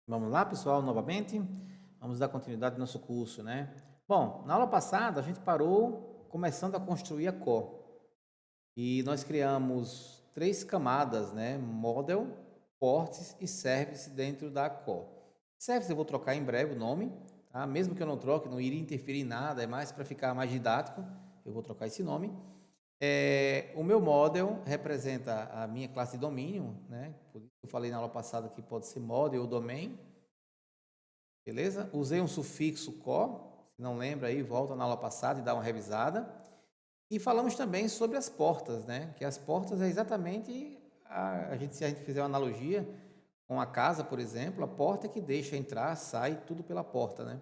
Vamos lá, pessoal, novamente. Vamos dar continuidade ao nosso curso, né? Bom, na aula passada a gente parou começando a construir a core. E nós criamos três camadas, né? Model, ports e service dentro da core. Service eu vou trocar em breve o nome, tá? Mesmo que eu não troque, não iria interferir em nada, é mais para ficar mais didático, eu vou trocar esse nome. O meu model representa a minha classe de domínio, né? Por isso que eu falei na aula passada que pode ser model ou domain. Beleza? Usei um sufixo co, se não lembra aí, volta na aula passada e dá uma revisada. E falamos também sobre as portas, né? Que as portas é exatamente se a gente fizer uma analogia com a casa, por exemplo, a porta é que deixa entrar, sai tudo pela porta, né?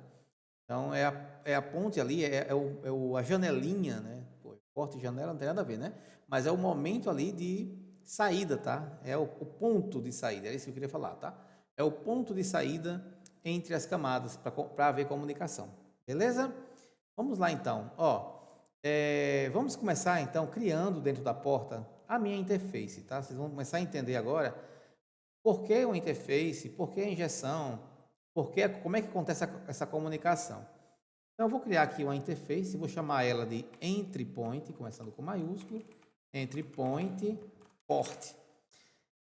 Então é a ponte ali, a janelinha, né? Pô, porta e janela não tem nada a ver, né? Mas é o momento ali de saída, tá? É o ponto de saída, é isso que eu queria falar, tá? É o ponto de saída entre as camadas para haver comunicação, beleza? Vamos lá então, ó. Vamos começar então criando dentro da porta a minha interface, tá? Vocês vão começar a entender agora por que o interface, por que a injeção, como é que acontece essa comunicação. Então, eu vou criar aqui uma interface, vou chamar ela de entry point, começando com maiúsculo, entry point port.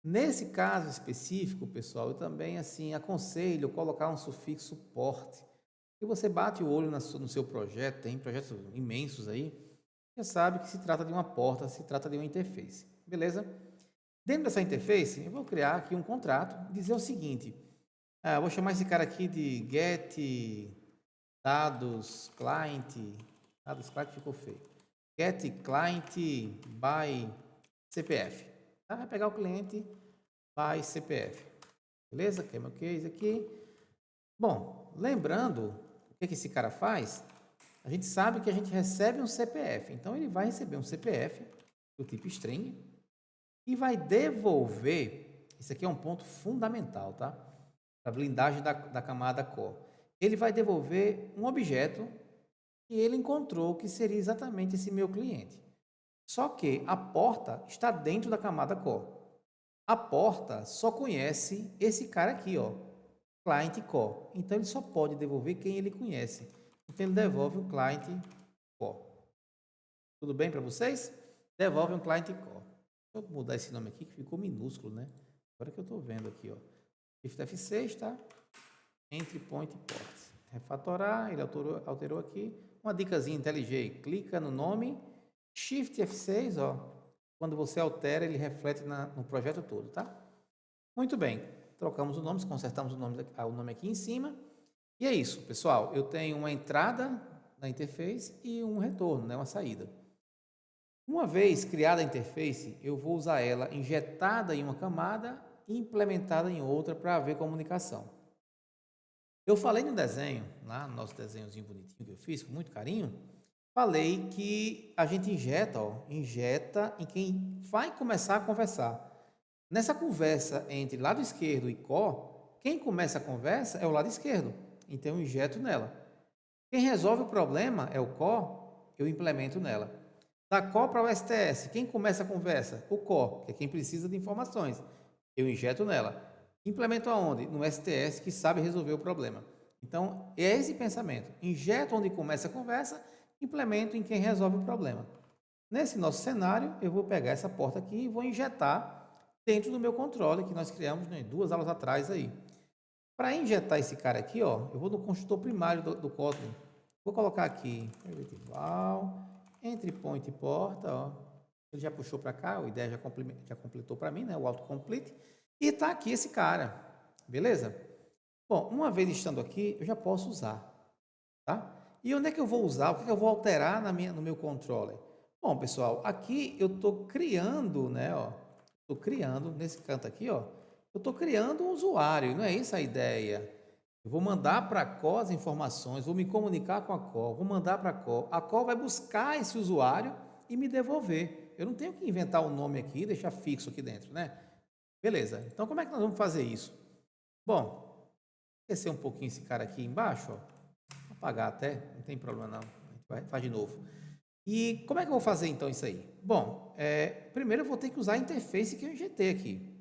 Nesse caso específico, pessoal, eu também assim aconselho colocar um sufixo port. E você bate o olho no seu projeto, tem projetos imensos aí, já sabe que se trata de uma porta, se trata de uma interface. Beleza? Dentro dessa interface, eu vou criar aqui um contrato, dizer o seguinte, eu vou chamar esse cara aqui de get dados client ficou feio, get client by CPF, tá? Vai pegar o cliente by CPF, beleza? Que é meu case aqui. Bom, lembrando o que esse cara faz, a gente sabe que a gente recebe um CPF, então ele vai receber um CPF do tipo string e vai devolver, isso aqui é um ponto fundamental, tá? A blindagem da camada core. Ele vai devolver um objeto que ele encontrou que seria exatamente esse meu cliente. Só que a porta está dentro da camada core. A porta só conhece esse cara aqui, ó, client core. Então ele só pode devolver quem ele conhece. Então ele devolve o client core. Tudo bem para vocês? Devolve um client core. Deixa eu mudar esse nome aqui que ficou minúsculo, né? Agora que eu estou vendo aqui, ó. Shift F6, tá? Entry point ports. Refatorar, ele alterou aqui. Uma dicasinha IntelliJ, clica no nome, Shift F6, ó. Quando você altera, ele reflete no projeto todo, tá? Muito bem, trocamos os nomes, consertamos o nome aqui em cima. E é isso, pessoal. Eu tenho uma entrada na interface e um retorno, né, uma saída. Uma vez criada a interface, eu vou usar ela injetada em uma camada e implementada em outra para haver comunicação. Eu falei no desenho, lá no nosso desenhozinho bonitinho que eu fiz, com muito carinho, falei que a gente injeta em quem vai começar a conversar. Nessa conversa entre lado esquerdo e có, quem começa a conversa é o lado esquerdo, então eu injeto nela. Quem resolve o problema é o có, eu implemento nela. Da có para o STS, quem começa a conversa? O có, que é quem precisa de informações, eu injeto nela. Implemento aonde? No STS, que sabe resolver o problema. Então, é esse pensamento. Injeto onde começa a conversa, implemento em quem resolve o problema. Nesse nosso cenário, eu vou pegar essa porta aqui e vou injetar dentro do meu controle que nós criamos, né, 2 aulas atrás aí. Para injetar esse cara aqui, ó, eu vou no construtor primário do Kotlin. Vou colocar aqui, igual, entre point e porta, ó. Ele já puxou para cá, o IDEA já completou para mim, né, o autocomplete. E está aqui esse cara, beleza? Bom, uma vez estando aqui, eu já posso usar, tá? E onde é que eu vou usar? O que é que eu vou alterar no meu controller? Bom, pessoal, aqui eu estou criando, né, ó, estou criando, nesse canto aqui, ó, eu estou criando um usuário, não é isso a ideia? Eu vou mandar para a call as informações, vou me comunicar com a call, vou mandar para a call vai buscar esse usuário e me devolver. Eu não tenho que inventar um nome aqui e deixar fixo aqui dentro, né? Beleza, então como é que nós vamos fazer isso? Bom, esquecer um pouquinho esse cara aqui embaixo, ó. Vou apagar até, não tem problema não, a gente faz de novo. E como é que eu vou fazer então isso aí? Bom, primeiro eu vou ter que usar a interface que eu injetei aqui.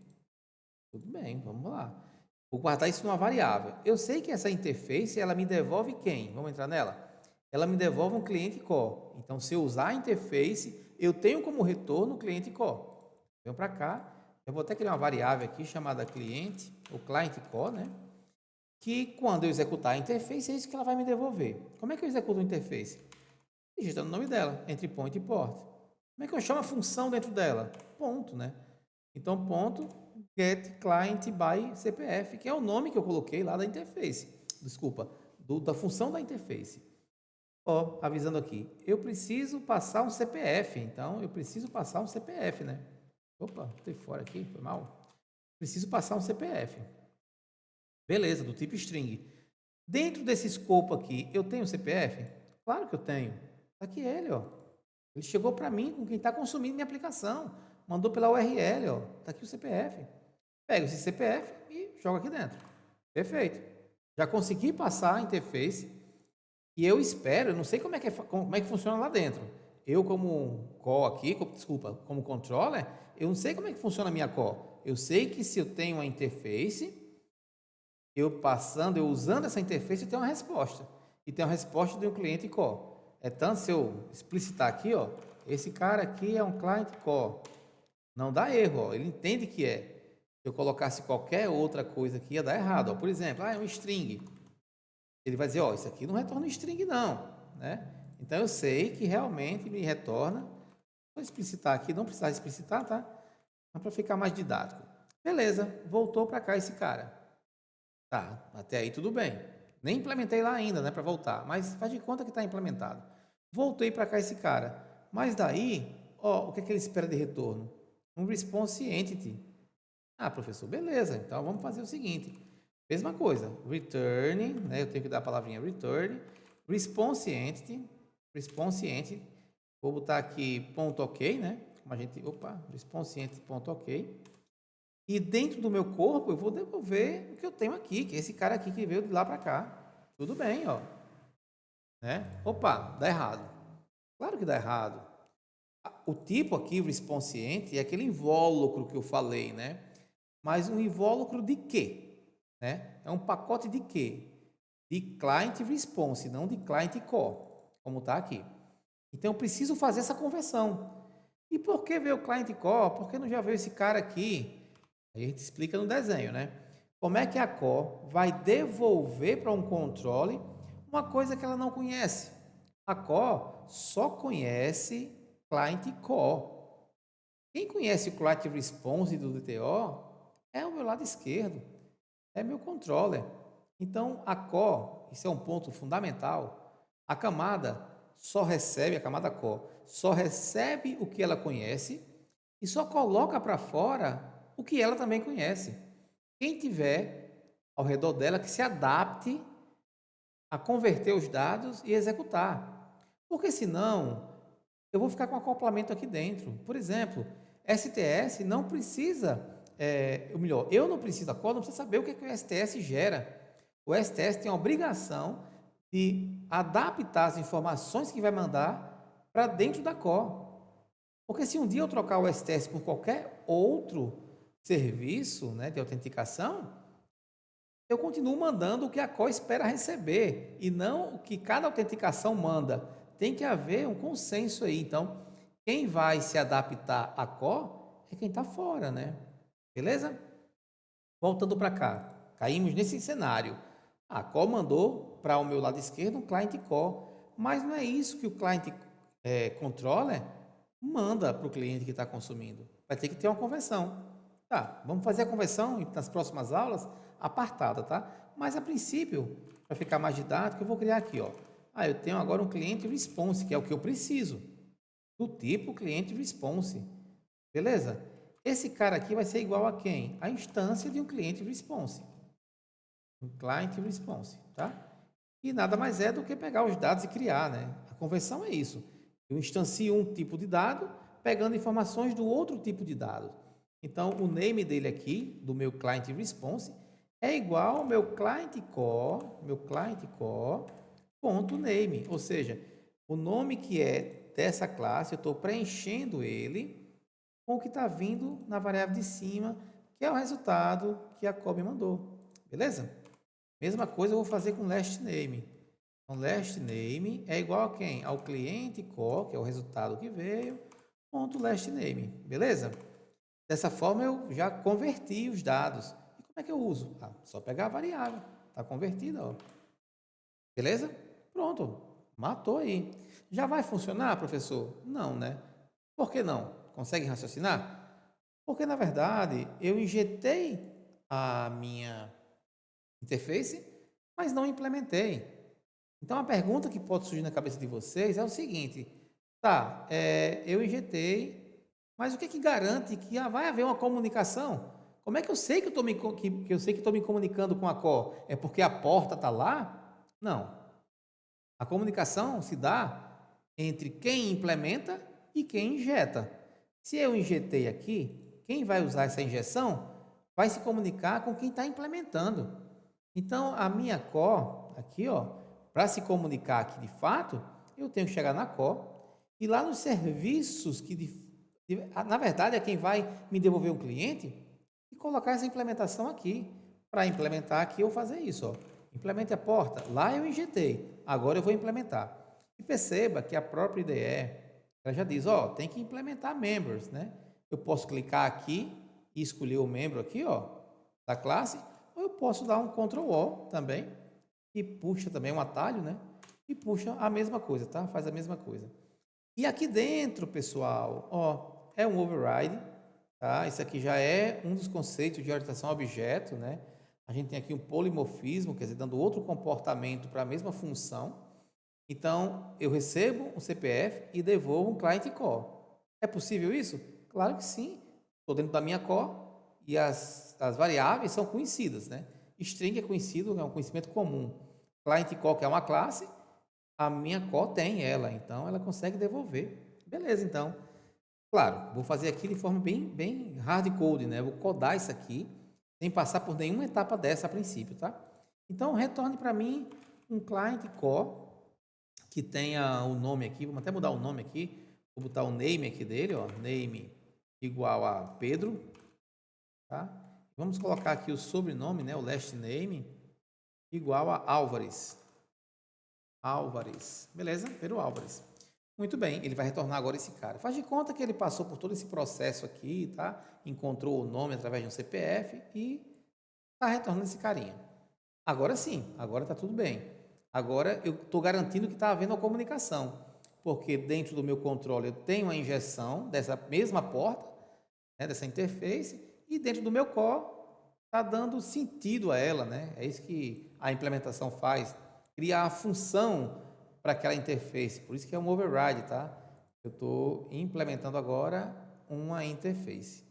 Tudo bem, vamos lá. Vou guardar isso numa variável. Eu sei que essa interface, ela me devolve quem? Vamos entrar nela? Ela me devolve um cliente core. Então, se eu usar a interface, eu tenho como retorno o cliente core. Venho para cá, eu vou até criar uma variável aqui chamada cliente, ou client core, né? Que quando eu executar a interface, é isso que ela vai me devolver. Como é que eu executo a interface? Digitando o nome dela, entre point e port. Como é que eu chamo a função dentro dela? Ponto, né? Então, ponto get client by CPF, que é o nome que eu coloquei lá da interface. Desculpa, da função da interface. Ó, avisando aqui, eu preciso passar um CPF, então eu preciso passar um CPF, né? Opa, botei fora aqui, foi mal. Preciso passar um CPF. Beleza, do tipo string. Dentro desse escopo aqui, eu tenho CPF? Claro que eu tenho. Está aqui ele, ó. Ele chegou para mim com quem está consumindo minha aplicação. Mandou pela URL, ó. Está aqui o CPF. Pego esse CPF e jogo aqui dentro. Perfeito. Já consegui passar a interface e eu espero, eu não sei como é que funciona lá dentro. Eu como call aqui, como controller, eu não sei como é que funciona a minha call. Eu sei que se eu tenho uma interface, eu usando essa interface, eu tenho uma resposta. E tem uma resposta de um cliente call. É tanto se eu explicitar aqui, ó, esse cara aqui é um client call. Não dá erro, ó, ele entende que é. Se eu colocasse qualquer outra coisa aqui, ia dar errado. Ó. Por exemplo, é um string. Ele vai dizer, ó, isso aqui não retorna um string, não. Né? Então, eu sei que realmente me retorna. Vou explicitar aqui, não precisar explicitar, tá? Mas para ficar mais didático. Beleza, voltou para cá esse cara. Tá, até aí tudo bem. Nem implementei lá ainda, né, para voltar, mas faz de conta que está implementado. Voltei para cá esse cara. Mas daí, ó, o que é que ele espera de retorno? Um response entity. Ah, professor, beleza. Então vamos fazer o seguinte. Mesma coisa, return, né, eu tenho que dar a palavrinha return, response entity, vou botar aqui ponto .ok, né? Como a gente, response entity ponto .ok. E dentro do meu corpo, eu vou devolver o que eu tenho aqui, que é esse cara aqui que veio de lá para cá. Tudo bem, ó. Né? Opa, dá errado. Claro que dá errado. O tipo aqui, responsiente, é aquele invólucro que eu falei, né? Mas um invólucro de quê? Né? É um pacote de quê? De client response, não de client core, como está aqui. Então, eu preciso fazer essa conversão. E por que veio o client core? Por que não já veio esse cara aqui? Aí a gente explica no desenho, né? Como é que a core vai devolver para um controle uma coisa que ela não conhece? A core só conhece client core. Quem conhece o client response do DTO é o meu lado esquerdo, é meu controller. Então, a core, isso é um ponto fundamental, a camada a camada core, só recebe o que ela conhece e só coloca para fora o que ela também conhece. Quem tiver ao redor dela que se adapte a converter os dados e executar. Porque senão, eu vou ficar com acoplamento aqui dentro. Por exemplo, STS não precisa, ou melhor, eu não preciso da core, não precisa saber o que o STS gera. O STS tem a obrigação de adaptar as informações que vai mandar para dentro da core. Porque se um dia eu trocar o STS por qualquer outro serviço, né, de autenticação, eu continuo mandando o que a core espera receber e não o que cada autenticação manda. Tem que haver um consenso aí. Então, quem vai se adaptar à core é quem está fora, né? Beleza? Voltando para cá, caímos nesse cenário. A core mandou para o meu lado esquerdo um client core, mas não é isso que o client controller manda para o cliente que está consumindo. Vai ter que ter uma conversão. Tá, vamos fazer a conversão nas próximas aulas apartada, tá? Mas a princípio, para ficar mais didático, eu vou criar aqui, ó. Eu tenho agora um cliente response, que é o que eu preciso, do tipo cliente response. Beleza? Esse cara aqui vai ser igual a quem? A instância de um cliente response. Um client response, tá? E nada mais é do que pegar os dados e criar, né? A conversão é isso. Eu instancio um tipo de dado, pegando informações do outro tipo de dado. Então, o name dele aqui, do meu client response, é igual ao meu client core ponto name, ou seja, o nome que é dessa classe, eu estou preenchendo ele com o que está vindo na variável de cima, que é o resultado que a core me mandou. beleza? Mesma coisa eu vou fazer com last name. Então, last name é igual a quem? Ao cliente call, que é o resultado que veio, ponto last name, beleza? Dessa forma eu já converti os dados. E como é que eu uso? Só pegar a variável, está convertida, ó. Beleza? Pronto, matou aí. Já vai funcionar, professor? Não, né? Por que não? Consegue raciocinar? Porque, na verdade, eu injetei a minha interface, mas não implementei. Então, a pergunta que pode surgir na cabeça de vocês é o seguinte: tá, eu injetei, mas o que que garante que vai haver uma comunicação? Como é que eu sei que eu estou me comunicando com a call? É porque a porta está lá? Não. A comunicação se dá entre quem implementa e quem injeta. Se eu injetei aqui, quem vai usar essa injeção vai se comunicar com quem está implementando. Então, a minha call, aqui, ó, para se comunicar aqui de fato, eu tenho que chegar na call e lá nos serviços na verdade, é quem vai me devolver um cliente e colocar essa implementação aqui. Para implementar aqui, eu fazer isso, ó. Implemente a porta. Lá eu injetei. Agora eu vou implementar. E perceba que a própria IDE, ela já diz, ó, tem que implementar members, né? Eu posso clicar aqui e escolher o membro aqui, ó, da classe, ou eu posso dar um Ctrl O também, e puxa também um atalho, né? E puxa a mesma coisa, tá? Faz a mesma coisa. E aqui dentro, pessoal, ó, é um override, tá? Isso aqui já é um dos conceitos de orientação a objeto, né? A gente tem aqui um polimorfismo, quer dizer, dando outro comportamento para a mesma função. Então, eu recebo um CPF e devolvo um client call. É possível isso? Claro que sim. Estou dentro da minha call e as variáveis são conhecidas, né? String é conhecido, é um conhecimento comum. Client call, que é uma classe, a minha call tem ela, então ela consegue devolver. Beleza, então. Claro, vou fazer aqui de forma bem hard code, né? Vou codar isso aqui sem passar por nenhuma etapa dessa a princípio, tá? Então, retorne para mim um client call que tenha o nome aqui, vamos até mudar o nome aqui, vou botar o name aqui dele, ó, name igual a Pedro, tá? Vamos colocar aqui o sobrenome, né, o last name, igual a Álvares. Álvares, beleza? Pedro Álvares. Muito bem, ele vai retornar agora esse cara. Faz de conta que ele passou por todo esse processo aqui, tá? Encontrou o nome através de um CPF e está retornando esse carinha. Agora sim, agora está tudo bem. Agora eu estou garantindo que está havendo uma comunicação, porque dentro do meu controle eu tenho a injeção dessa mesma porta, né, dessa interface, e dentro do meu core está dando sentido a ela, né? É isso que a implementação faz, criar a função para aquela interface. Por isso que é um override, tá? Eu estou implementando agora uma interface,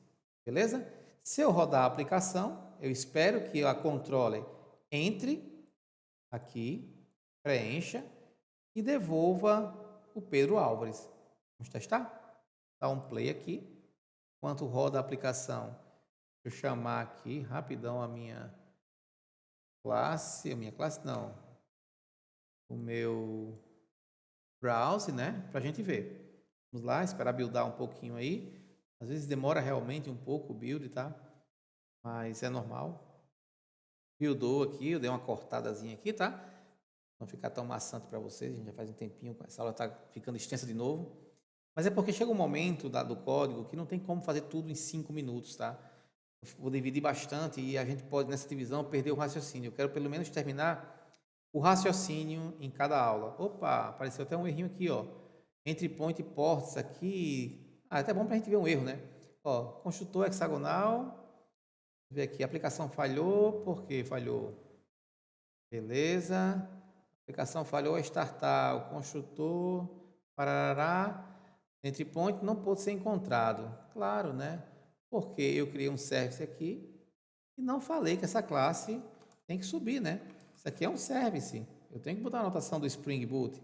beleza? Se eu rodar a aplicação, eu espero que a controller entre aqui, preencha e devolva o Pedro Álvares. Vamos testar? Dá um play aqui. Enquanto roda a aplicação, deixa eu chamar aqui rapidão a minha classe não, o meu browse, né? Para a gente ver. Vamos lá, esperar buildar um pouquinho aí. Às vezes demora realmente um pouco o build, tá? Mas é normal. Buildou aqui, eu dei uma cortadazinha aqui, tá? Não ficar tão maçante para vocês, a gente já faz um tempinho, essa aula está ficando extensa de novo. Mas é porque chega um momento do código que não tem como fazer tudo em 5 minutos, tá? Eu vou dividir bastante e a gente pode, nessa divisão, perder o raciocínio. Eu quero pelo menos terminar o raciocínio em cada aula. Opa, apareceu até um errinho aqui, ó. Entre point e ports aqui. É até bom para a gente ver um erro, né? Ó, construtor hexagonal. Ver aqui, a aplicação falhou. Por que falhou? Beleza. A aplicação falhou a startar. O construtor, parará, entre point não pôde ser encontrado. Claro, né? Porque eu criei um service aqui e não falei que essa classe tem que subir, né? Isso aqui é um service. Eu tenho que botar a anotação do Spring Boot.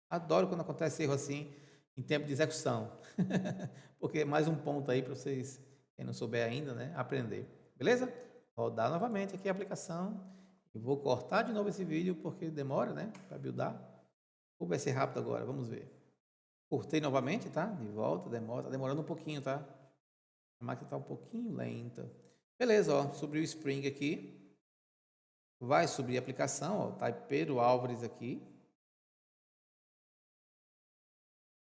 Adoro quando acontece erro assim em tempo de execução. Porque é mais um ponto aí para vocês, quem não souber ainda, né? Aprender. Beleza? Rodar novamente aqui a aplicação. Eu vou cortar de novo esse vídeo porque demora, né? Para buildar. Ou vai ser rápido agora? Vamos ver. Cortei novamente, tá? De volta, demora, tá demorando um pouquinho, tá? A máquina está um pouquinho lenta. Beleza, ó, subiu o Spring aqui. vai subir a aplicação, ó, tá Pedro Álvares aqui.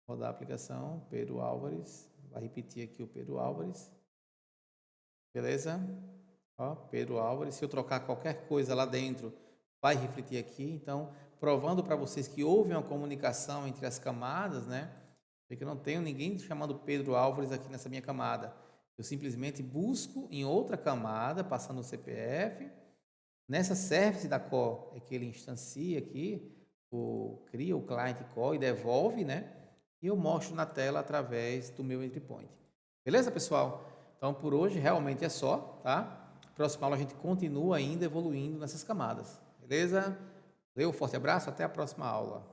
Rodar a aplicação, Pedro Álvares, vai repetir aqui o Pedro Álvares. Beleza? Ó, Pedro Álvares, se eu trocar qualquer coisa lá dentro, vai refletir aqui. Então, provando para vocês que houve uma comunicação entre as camadas, né? Porque eu não tenho ninguém chamando Pedro Álvares aqui nessa minha camada. Eu simplesmente busco em outra camada, passando o CPF. Nessa service da call é que ele instancia aqui, cria o client call e devolve, né? E eu mostro na tela através do meu entry point. Beleza, pessoal? Então, por hoje, realmente é só, tá? Próxima aula a gente continua ainda evoluindo nessas camadas. Beleza? Valeu, forte abraço, até a próxima aula.